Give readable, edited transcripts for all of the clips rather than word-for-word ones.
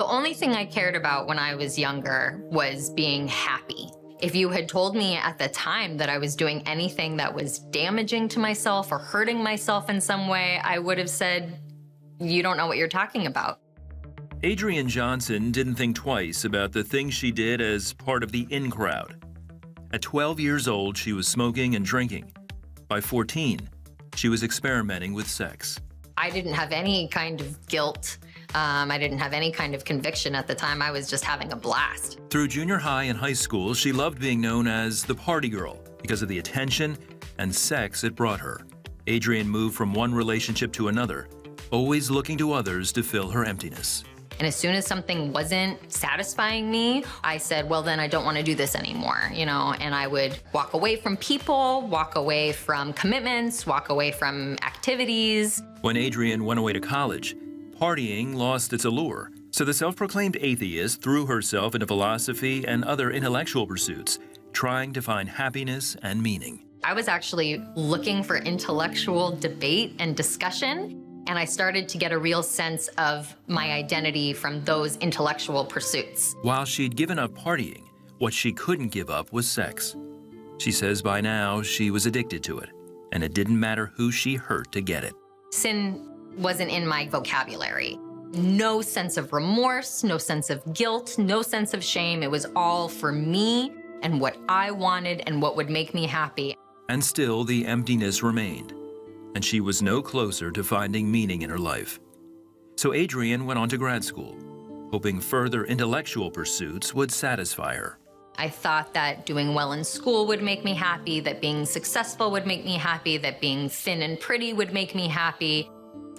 The only thing I cared about when I was younger was being happy. If you had told me at the time that I was doing anything that was damaging to myself or hurting myself in some way, I would have said, you don't know what you're talking about. Adrienne Johnson didn't think twice about the things she did as part of the in crowd. At 12 years old, she was smoking and drinking. By 14, she was experimenting with sex. I didn't have any kind of guilt. I didn't have any kind of conviction at the time. I was just having a blast. Through junior high and high school, she loved being known as the party girl because of the attention and sex it brought her. Adrienne moved from one relationship to another, always looking to others to fill her emptiness. And as soon as something wasn't satisfying me, I said, well, then I don't want to do this anymore, you know, and I would walk away from people, walk away from commitments, walk away from activities. When Adrienne went away to college, partying lost its allure, so the self-proclaimed atheist threw herself into philosophy and other intellectual pursuits, trying to find happiness and meaning. I was actually looking for intellectual debate and discussion, and I started to get a real sense of my identity from those intellectual pursuits. While she'd given up partying, what she couldn't give up was sex. She says by now she was addicted to it, and it didn't matter who she hurt to get it. Sin wasn't in my vocabulary. No sense of remorse, no sense of guilt, no sense of shame. It was all for me and what I wanted and what would make me happy. And still the emptiness remained, and she was no closer to finding meaning in her life. So Adrienne went on to grad school, hoping further intellectual pursuits would satisfy her. I thought that doing well in school would make me happy, that being successful would make me happy, that being thin and pretty would make me happy.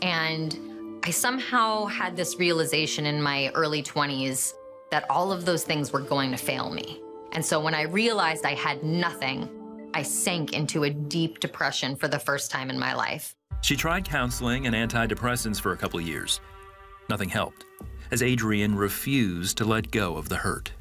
And I somehow had this realization in my early 20s that all of those things were going to fail me. And so when I realized I had nothing, I sank into a deep depression for the first time in my life. She tried counseling and antidepressants for a couple of years. Nothing helped, as Adrienne refused to let go of the hurt.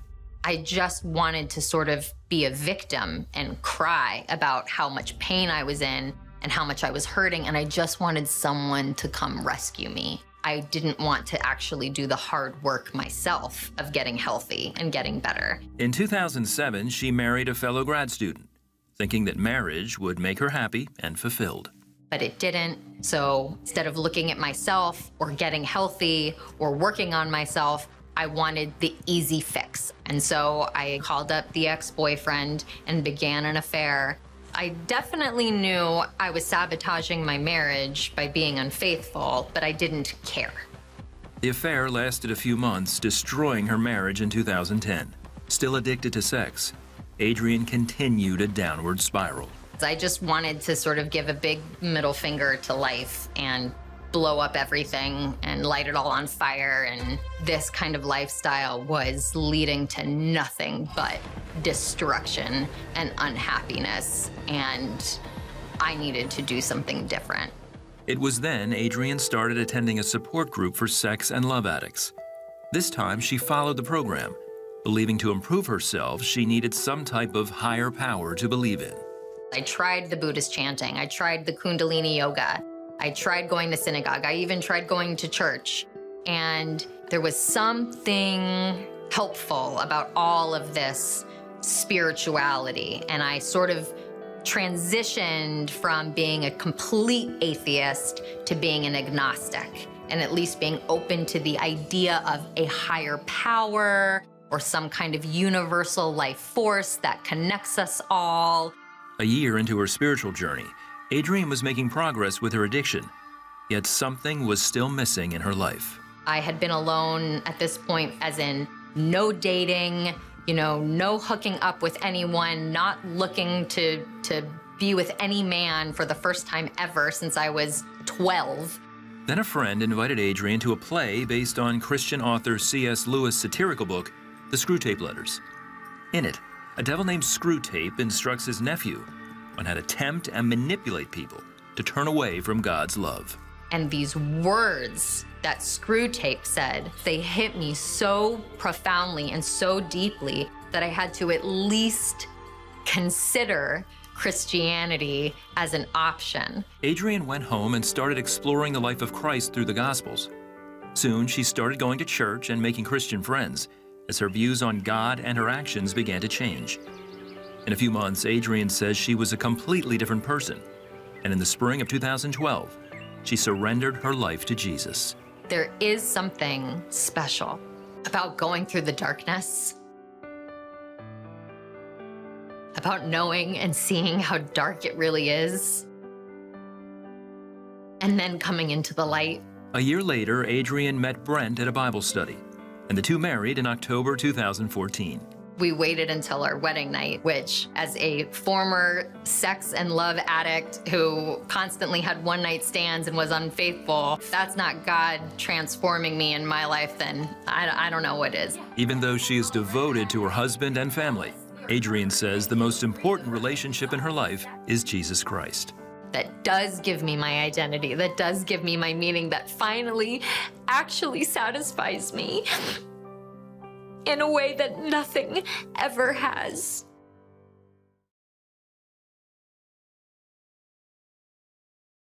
I just wanted to sort of be a victim and cry about how much pain I was in and how much I was hurting, and I just wanted someone to come rescue me. I didn't want to actually do the hard work myself of getting healthy and getting better. In 2007, she married a fellow grad student, thinking that marriage would make her happy and fulfilled. But it didn't. So instead of looking at myself or getting healthy or working on myself, I wanted the easy fix. And so I called up the ex-boyfriend and began an affair. I definitely knew I was sabotaging my marriage by being unfaithful, but I didn't care. The affair lasted a few months, destroying her marriage in 2010. Still addicted to sex, Adrienne continued a downward spiral. I just wanted to sort of give a big middle finger to life and blow up everything and light it all on fire. And this kind of lifestyle was leading to nothing but destruction and unhappiness. And I needed to do something different. It was then Adrienne started attending a support group for sex and love addicts. This time she followed the program, believing to improve herself she needed some type of higher power to believe in. I tried the Buddhist chanting. I tried the Kundalini yoga. I tried going to synagogue. I even tried going to church. And there was something helpful about all of this spirituality. And I sort of transitioned from being a complete atheist to being an agnostic, and at least being open to the idea of a higher power or some kind of universal life force that connects us all. A year into her spiritual journey, Adrienne was making progress with her addiction, yet something was still missing in her life. I had been alone at this point, as in no dating, no hooking up with anyone, not looking to be with any man for the first time ever since I was 12. Then a friend invited Adrienne to a play based on Christian author C.S. Lewis' satirical book, The Screwtape Letters. In it, a devil named Screwtape instructs his nephew on how to tempt and manipulate people to turn away from God's love. And these words that Screwtape said, they hit me so profoundly and so deeply that I had to at least consider Christianity as an option. Adrienne went home and started exploring the life of Christ through the Gospels. Soon, she started going to church and making Christian friends as her views on God and her actions began to change. In a few months, Adrienne says she was a completely different person. And in the spring of 2012, she surrendered her life to Jesus. There is something special about going through the darkness, about knowing and seeing how dark it really is, and then coming into the light. A year later, Adrienne met Brent at a Bible study, and the two married in October 2014. We waited until our wedding night, which, as a former sex and love addict who constantly had one-night stands and was unfaithful, if that's not God transforming me in my life, then I don't know what is. Even though she is devoted to her husband and family, Adrienne says the most important relationship in her life is Jesus Christ. That does give me my identity, that does give me my meaning, that finally actually satisfies me in a way that nothing ever has.